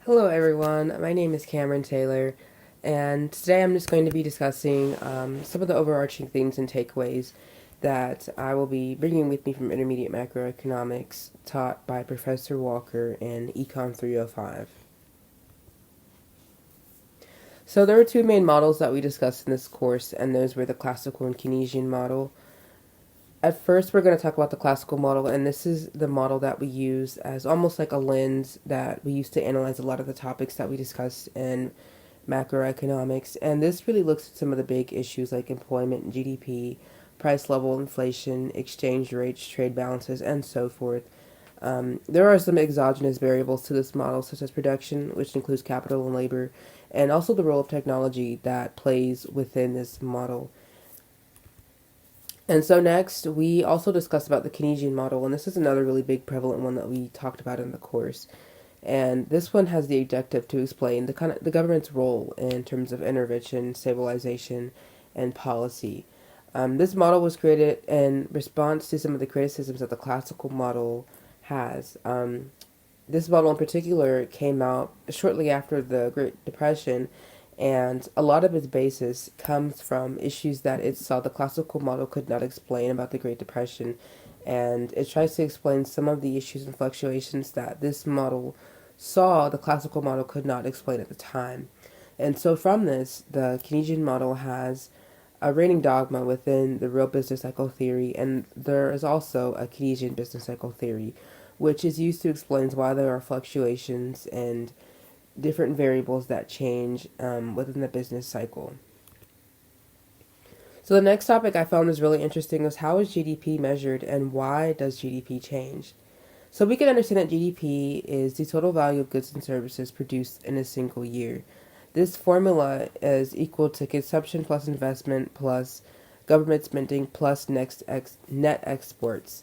Hello, everyone. My name is Cameron Taylor, and today I'm just going to be discussing some of the overarching themes and takeaways that I will be bringing with me from intermediate macroeconomics taught by Professor Walker in Econ 305. So, there were two main models that we discussed in this course, and those were the classical and Keynesian model. At first, we're going to talk about the classical model, and this is the model that we use as almost like a lens that we use to analyze a lot of the topics that we discussed in macroeconomics. And this really looks at some of the big issues like employment, GDP, price level, inflation, exchange rates, trade balances, and so forth. There are some exogenous variables to this model, such as production, which includes capital and labor, and also the role of technology that plays within this model. And so next, we also discussed about the Keynesian model, and this is another really big prevalent one that we talked about in the course. And this one has the objective to explain the government's role in terms of intervention, stabilization, and policy. This model was created in response to some of the criticisms that the classical model has. This model in particular came out shortly after the Great Depression, and a lot of its basis comes from issues that it saw the classical model could not explain about the Great Depression, and it tries to explain some of the issues and fluctuations that this model saw the classical model could not explain at the time. And so from this, the Keynesian model has a reigning dogma within the real business cycle theory, and there is also a Keynesian business cycle theory, which is used to explain why there are fluctuations and different variables that change within the business cycle. So the next topic I found was really interesting was how is GDP measured and why does GDP change? So we can understand that GDP is the total value of goods and services produced in a single year. This formula is equal to consumption plus investment plus government spending plus net exports.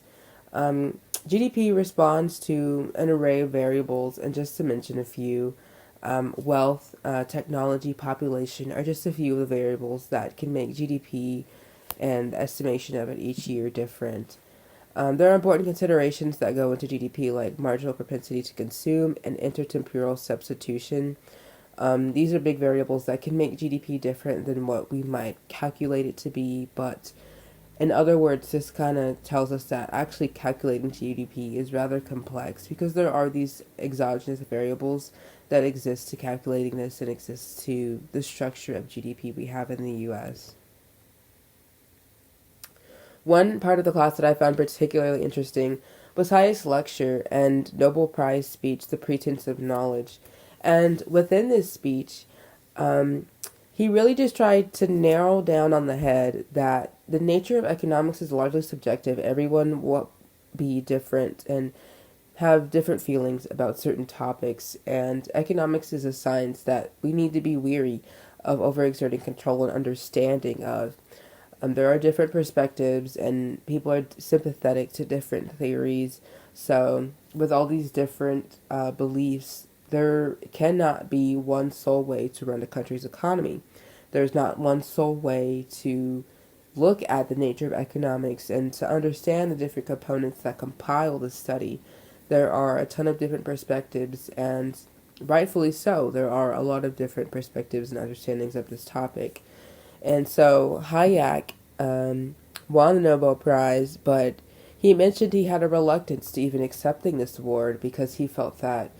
GDP responds to an array of variables, and just to mention a few, wealth, technology, population are just a few of the variables that can make GDP and the estimation of it each year different. There are important considerations that go into GDP, like marginal propensity to consume and intertemporal substitution. These are big variables that can make GDP different than what we might calculate it to be, but in other words, this kind of tells us that actually calculating GDP is rather complex because there are these exogenous variables that exist to calculating this and exist to the structure of GDP we have in the US. One part of the class that I found particularly interesting was Hayek's lecture and Nobel Prize speech, The Pretense of Knowledge. And within this speech, he really just tried to narrow down on the head that the nature of economics is largely subjective. Everyone will be different and have different feelings about certain topics, and economics is a science that we need to be weary of overexerting control and understanding of. There are different perspectives, and people are sympathetic to different theories. So, with all these different beliefs, there cannot be one sole way to run a country's economy. There's not one sole way to look at the nature of economics and to understand the different components that compile the study. There are a ton of different perspectives, and rightfully so, there are a lot of different perspectives and understandings of this topic. And so Hayek won the Nobel Prize, but he mentioned he had a reluctance to even accepting this award because he felt that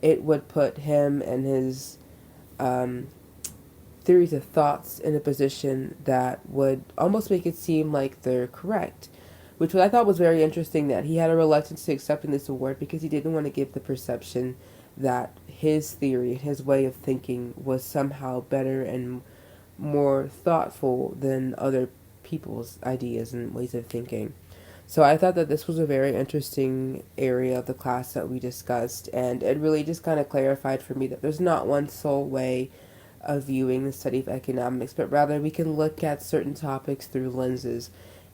it would put him and his theories of thoughts in a position that would almost make it seem like they're correct, which I thought was very interesting that he had a reluctance to accepting this award because he didn't want to give the perception that his theory, his way of thinking was somehow better and more thoughtful than other people's ideas and ways of thinking. So I thought that this was a very interesting area of the class that we discussed, and it really just kind of clarified for me that there's not one sole way of viewing the study of economics, but rather we can look at certain topics through lenses,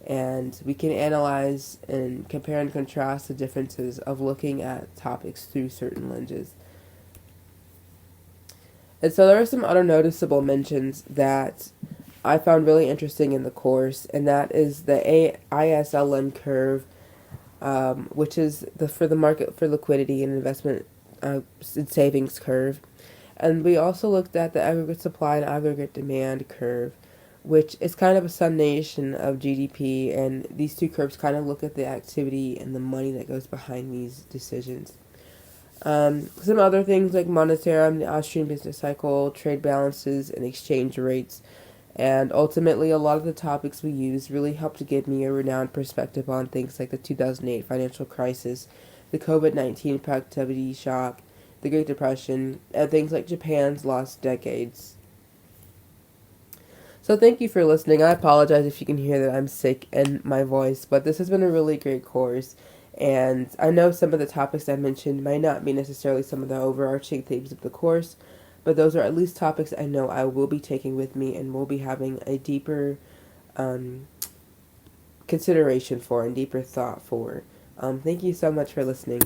and we can analyze and compare and contrast the differences of looking at topics through certain lenses. And so there are some other noticeable mentions that I found really interesting in the course, and that is the ISLM curve, which is for the market for liquidity and investment savings curve. And we also looked at the aggregate supply and aggregate demand curve, which is kind of a summation of GDP, and these two curves kind of look at the activity and the money that goes behind these decisions. Some other things like monetarum, the Austrian business cycle, trade balances, and exchange rates. And ultimately, a lot of the topics we use really helped to give me a renowned perspective on things like the 2008 financial crisis, the COVID-19 productivity shock, the Great Depression, and things like Japan's lost decades. So thank you for listening. I apologize if you can hear that I'm sick in my voice, but this has been a really great course. And I know some of the topics I mentioned might not be necessarily some of the overarching themes of the course, but those are at least topics I know I will be taking with me and will be having a deeper consideration for and deeper thought for. Thank you so much for listening.